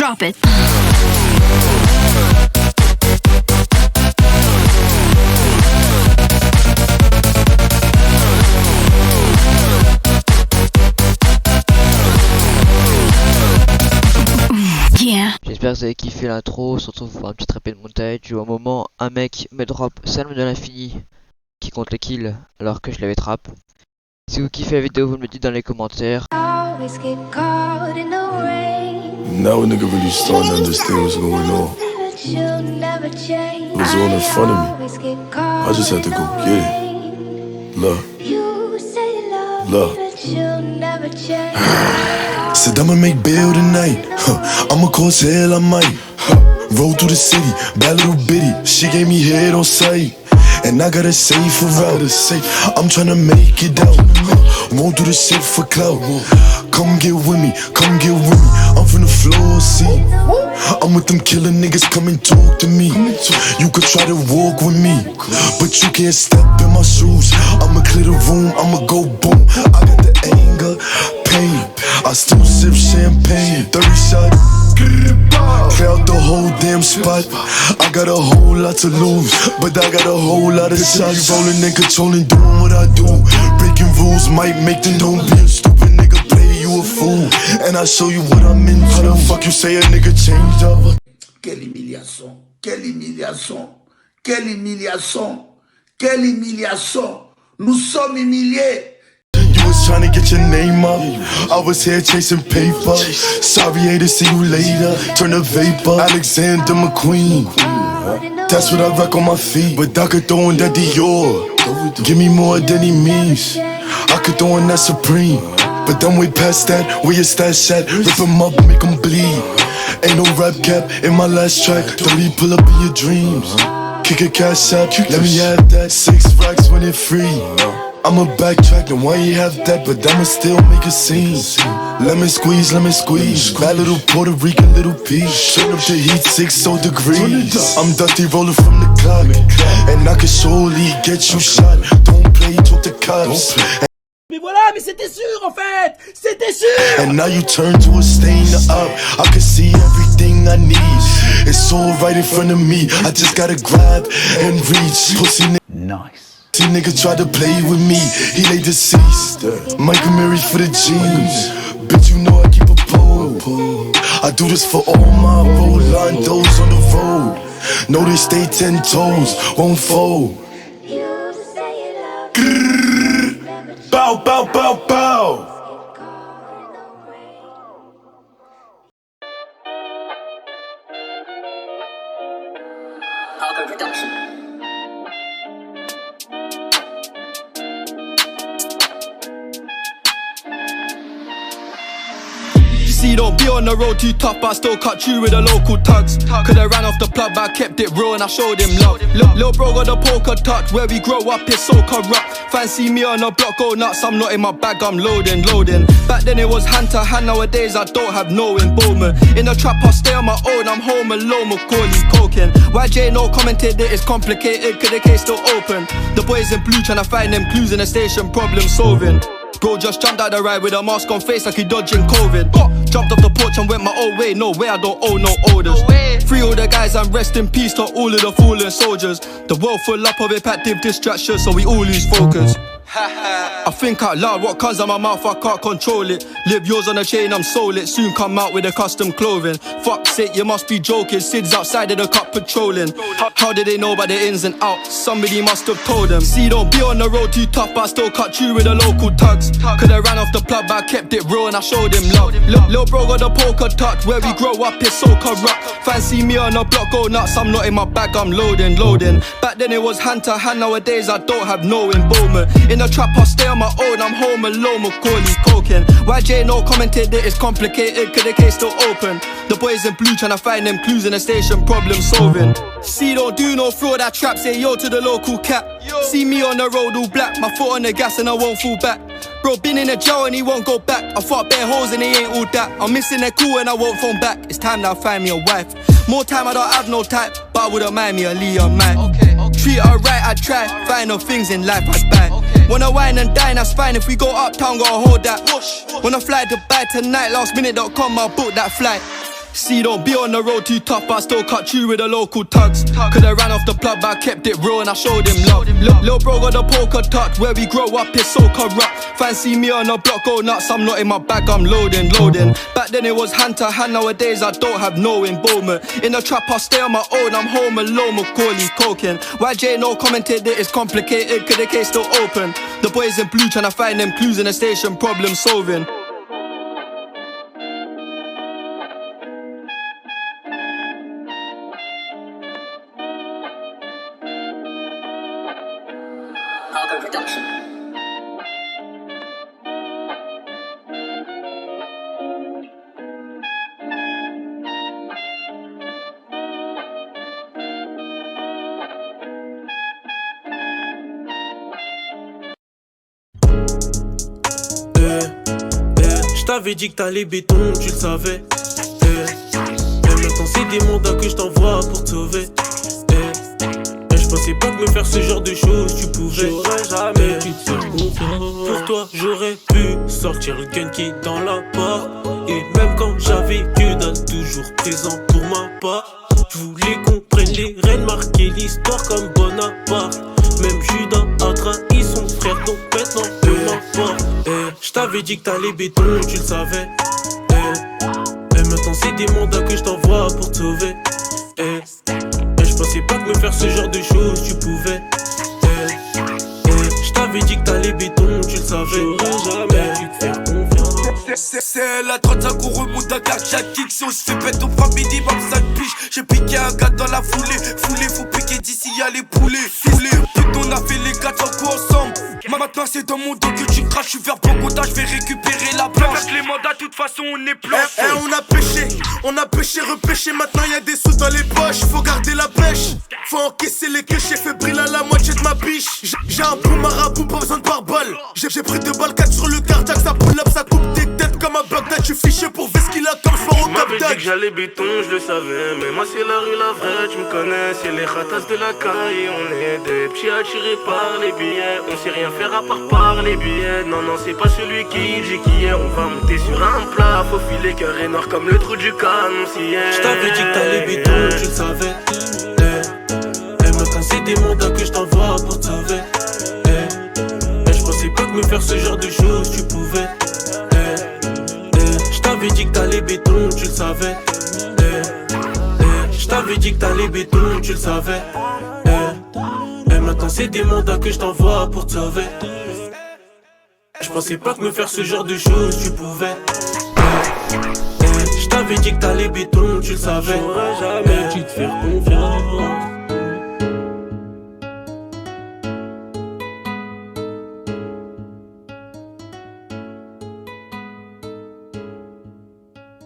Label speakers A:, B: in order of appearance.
A: Drop it.
B: J'espère que vous avez kiffé l'intro, on se retrouve pour un petit rapid montage où à un moment un mec me drop Salme de l'infini qui compte les kills alors que je l'avais trap. Si vous kiffez la vidéo, vous me le dites dans les commentaires.
C: Now a nigga really starting to understand what's going on. It was all in front of me. I just had to go get it. Look. Look. Said I'ma make bail tonight. I'ma cause hell, I might. Roll through the city, bad little bitty. She gave me head on sight. And I gotta save for out. I'm tryna make it out. Won't do the shit for clout. Come get with me, come get with me. I'm from the floor, see. I'm with them killer niggas, come and talk to me. You could try to walk with me, but you can't step in my shoes. I'ma clear the room, I'ma go boom. I got the anger, pain. I still sip champagne. 30 shots, clear out the whole damn spot. I got a whole lot to lose, but I got a whole lot of shots. Rolling and controlling, doing what I do. Breaking rules might make them don't be a stupid nigga. Play you a fool, and I show you what I'm into. How the fuck you say a nigga changed up?
D: Quelle humiliation, quelle humiliation, quelle humiliation, quelle humiliation. Nous sommes humiliés.
C: You was trying to get your name up, I was here chasing paper. Sorry, haters, see you later. Turn the vapor, Alexander McQueen. That's what I rock on my feet, but I could throw in that Dior. Give me more than he means. I could throw in that Supreme, but I'm way past that. Where your stash at? Rip him up, make him bleed. Ain't no rap cap in my last track. Don't he pull up in your dreams? Kick a cash out, let me have that. 6 racks when it free. I'ma backtrack, and why you have that, but I'ma still make a scene. Lemon squeeze, bad little Puerto Rican little peach. Turn up the heat 6 degrees. I'm dusty rolling from the clock, and I can surely get you shot. Don't play, talk to cops.
E: Mais voilà, mais c'était sûr en fait. C'était sûr.
C: And now you turn to a stain up. I can see everything I need. It's all right in front of me. I just gotta grab and reach. Pussy
D: Nice.
C: See nigga tried to play with me, he lay deceased. Michael Mary for the jeans. Bitch, you know I keep a pole. I do this for all my Rolandos on the road. Know they stay 10 toes, won't fold. Bow, bow, bow, bow.
F: Parker Production.
E: See, don't be on the road too tough, but I still cut you with the local tugs. Coulda ran off the plug, but I kept it real and I showed him love. Lil bro got the poker touch, where we grow up is so corrupt. Fancy me on the block, go nuts, I'm not in my bag, I'm loading. Back then it was hand to hand, nowadays I don't have no involvement. In the trap I stay on my own, I'm home alone, Macaulay coking. YJ no commented that it's complicated, cause the case still open. The boys in blue tryna find them clues in the station, problem solving. Bro just jumped out the ride with a mask on face like he dodging COVID. Jumped off the porch and went my own way, no way I don't owe no orders. Free all the guys and rest in peace to all of the fallen soldiers. The world full up of impactive distractions, so we all lose focus. I think out loud, what comes out my mouth, I can't control it. Live yours on a chain, I'm sold it. Soon come out with a custom clothing. Fuck's sake, you must be joking. Sid's outside of the cup patrolling. How did they know about the ins and outs? Somebody must have told them. See, don't be on the road too tough, but I still cut you with the local tugs. Coulda ran off the plug, but I kept it real and I showed him love. Lil bro got the poker touch, where we grow up is so corrupt. Fancy me on the block, go nuts, I'm not in my bag, I'm loading. Back then it was hand to hand, nowadays I don't have no involvement. In the trap I stay on my own, I'm home alone, Macaulay coking. YJ no commented that it's complicated, cause the case still open. The boys in blue tryna find them clues in the station, problem solving. See, don't do no fraud, that trap, say yo to the local cat. See me on the road all black, my foot on the gas and I won't fall back. Bro been in the jail and he won't go back. I fought bare hoes and he ain't all that. I'm missing their cool and I won't phone back. It's time that I find me a wife. More time I don't have no type, but I wouldn't mind me a Leah man. Treat her right, I try. Find no things in life I buy. Wanna wine and dine, that's fine. If we go uptown, gotta hold that. Wanna fly Dubai tonight, lastminute.com, I'll book that flight. See, don't be on the road too tough, but I still cut you with the local tugs. Could've ran off the plug, but I kept it real and I showed him love. Lil' bro got the poker touch, where we grow up is so corrupt. Fancy me on the block, go nuts, I'm not in my bag, I'm loading. Back then it was hand to hand, nowadays I don't have no involvement. In the trap I stay on my own, I'm home alone, Macaulay coking. YJ no commented that it's complicated, cause the case still open. The boys in blue tryna find them clues in the station, problem solving.
A: Production.
F: J't'avais dit que t'allais béton, tu le savais. Maintenant c'est des mandats que je t'envoie pour te sauver. Je pensais pas que me faire ce genre de choses tu pouvais. J'aurais jamais pu te faire confiance. Pour toi j'aurais pu sortir le gun qui est dans la part. Et même quand j'avais que dalle, toujours présent pour ma part. Je voulais qu'on prenne les rênes, marquer l'histoire comme Bonaparte. Même Judas a trahi son frère, donc maintenant peu m'importe. J't'avais dit que t'allais béton, tu le savais. Maintenant c'est des mandats que je t'envoie pour te sauver. Je pensais pas que me faire ce genre de choses tu pouvais. J't'avais dit que t'allais béton, tu le savais. J'aurais jamais pu te faire confiance.
G: C'est la 35 on remonte à cardiaque kick. Si on se fait pète, on fera minimum 5 piges. J'ai piqué un gars dans la foulée. Faut piquer d'ici y'a les poulets. Putain on a fait les 400 coups ensemble. Maintenant c'est dans mon dos que tu craches. Je suis vers Bogota, je vais récupérer la planche. Avec les mandats, de toute façon on est planche. On a pêché, repêché. Maintenant y'a des sous dans les poches. Faut garder la pêche. Faut encaisser les clichés. Fait briller à la moitié de ma biche. J'ai un bon marabout, pas besoin de pare-balles. J'ai pris 2 balles 4 sur le cardiaque. Ça pull up, ça coupe des têtes comme un Bagdad. Je suis fiché pour ver ce qu'il a comme sport au
F: Cap
G: Bagdad.
F: dit que j'allais béton, je le savais. Mais moi c'est la rue la vraie, tu me connais. C'est les ratas de la caille. On est des petits attirés par les billets. On sait rien faire à part par les billets. Non, c'est pas celui qui dit qui est. On va monter sur un plat. Faut filer carré noir comme le trou du canon. Si
G: J't'avais dit que t'allais béton, tu le savais. Maintenant c'est des mandats que je t'envoie pour te sauver. Je pensais pas que me faire ce genre de choses tu pouvais. J't'avais dit que t'allais béton, tu le savais. J't'avais dit que t'allais béton, tu le savais. Maintenant c'est des mandats que je t'envoie pour te sauver. Je pensais pas que me faire ce genre de choses tu pouvais. J't'avais dit que t'allais béton, tu le savais.
F: j'aurais jamais pu te faire confiance.